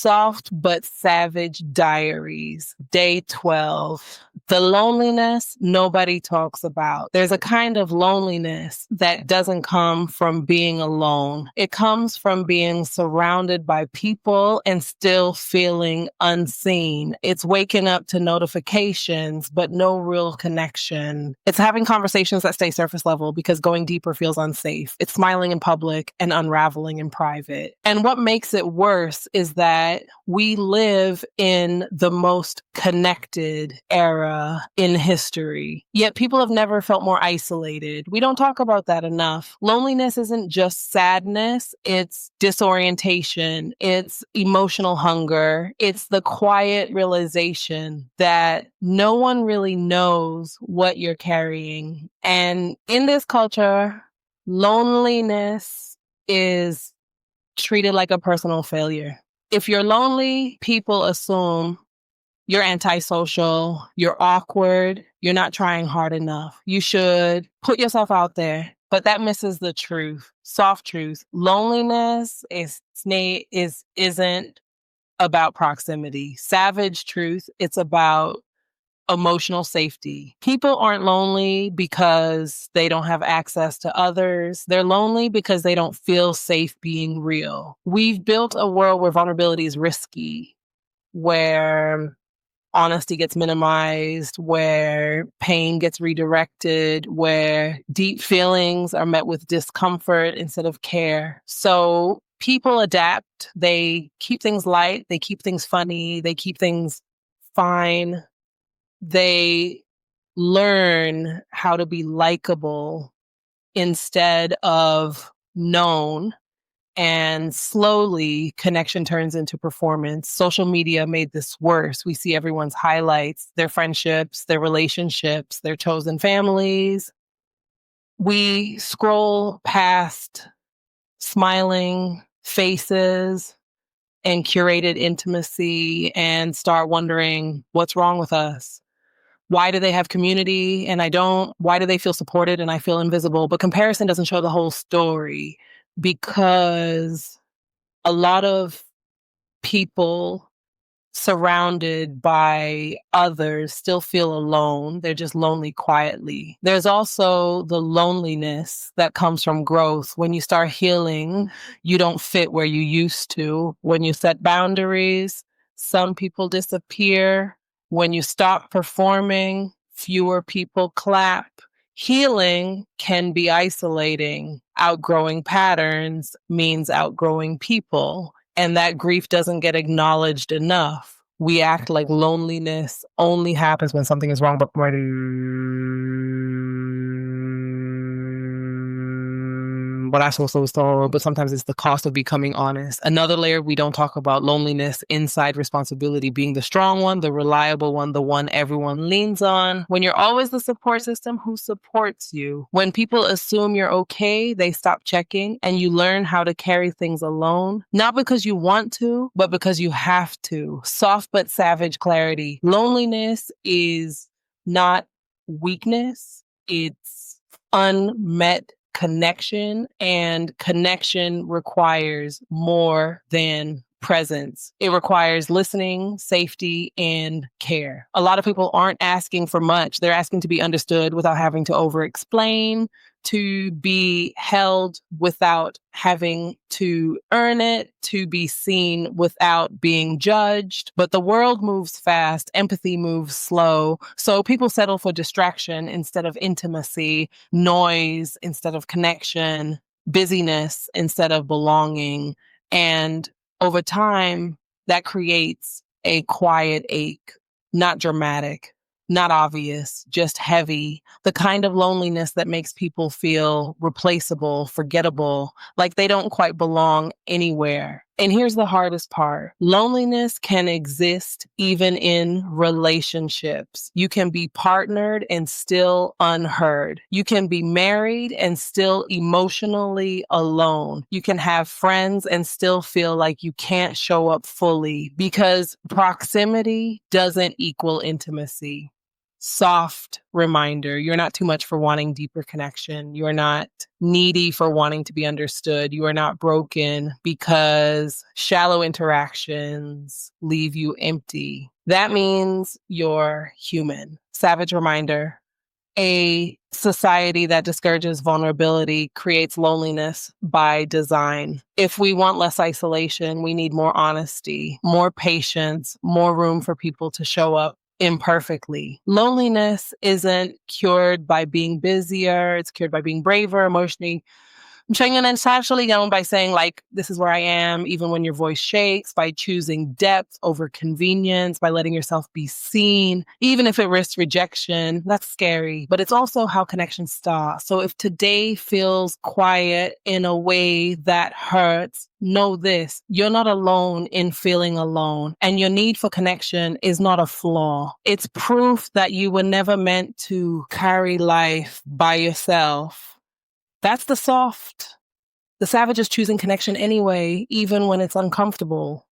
Soft but Savage Diaries, Day 12. The loneliness nobody talks about. There's a kind of loneliness that doesn't come from being alone. It comes from being surrounded by people and still feeling unseen. It's waking up to notifications, but no real connection. It's having conversations that stay surface level because going deeper feels unsafe. It's smiling in public and unraveling in private. And what makes it worse is that we live in the most connected era in history. Yet people have never felt more isolated. We don't talk about that enough. Loneliness isn't just sadness. It's disorientation. It's emotional hunger. It's the quiet realization that no one really knows what you're carrying. And in this culture, loneliness is treated like a personal failure. If you're lonely, people assume you're antisocial, you're awkward, you're not trying hard enough. You should put yourself out there. But that misses the truth, soft truth. Loneliness isn't about proximity. Savage truth, it's about emotional safety. People aren't lonely because they don't have access to others. They're lonely because they don't feel safe being real. We've built a world where vulnerability is risky, where honesty gets minimized, where pain gets redirected, where deep feelings are met with discomfort instead of care. So people adapt. They keep things light. They keep things funny. They keep things fine. They learn how to be likable instead of known. And slowly, connection turns into performance. Social media made this worse. We see everyone's highlights, their friendships, their relationships, their chosen families. We scroll past smiling faces and curated intimacy and start wondering, what's wrong with us? Why do they have community and I don't? Why do they feel supported and I feel invisible? But comparison doesn't show the whole story, because a lot of people surrounded by others still feel alone. They're just lonely quietly. There's also the loneliness that comes from growth. When you start healing, you don't fit where you used to. When you set boundaries, some people disappear. When you stop performing, fewer people clap. Healing can be isolating. Outgrowing patterns means outgrowing people. And that grief doesn't get acknowledged enough. We act like loneliness only happens when something is wrong, but but sometimes it's the cost of becoming honest. Another layer we don't talk about: loneliness inside responsibility, being the strong one, the reliable one, the one everyone leans on. When you're always the support system, who supports you? When people assume you're okay, they stop checking, and you learn how to carry things alone, not because you want to, but because you have to. Soft but savage clarity. Loneliness is not weakness. It's unmet connection, and connection requires more than presence. It requires listening, safety, and care. A lot of people aren't asking for much. They're asking to be understood without having to over-explain, to be held without having to earn it, to be seen without being judged. But the world moves fast, empathy moves slow. So people settle for distraction instead of intimacy, noise instead of connection, busyness instead of belonging. And over time, that creates a quiet ache, not dramatic, not obvious, just heavy, the kind of loneliness that makes people feel replaceable, forgettable, like they don't quite belong anywhere. And here's the hardest part. Loneliness can exist even in relationships. You can be partnered and still unheard. You can be married and still emotionally alone. You can have friends and still feel like you can't show up fully, because proximity doesn't equal intimacy. soft reminder. You're not too much for wanting deeper connection. You're not needy for wanting to be understood. You are not broken because shallow interactions leave you empty. That means you're human. Savage reminder. A society that discourages vulnerability creates loneliness by design. If we want less isolation, we need more honesty, more patience, more room for people to show up imperfectly. Loneliness isn't cured by being busier, it's cured by being braver, emotionally essentially down by saying, like, this is where I am, even when your voice shakes, by choosing depth over convenience, by letting yourself be seen, even if it risks rejection. That's scary, but it's also how connections start. So if today feels quiet in a way that hurts, know this: you're not alone in feeling alone, and your need for connection is not a flaw. It's proof that you were never meant to carry life by yourself. That's the soft. The savage is choosing connection anyway, even when it's uncomfortable.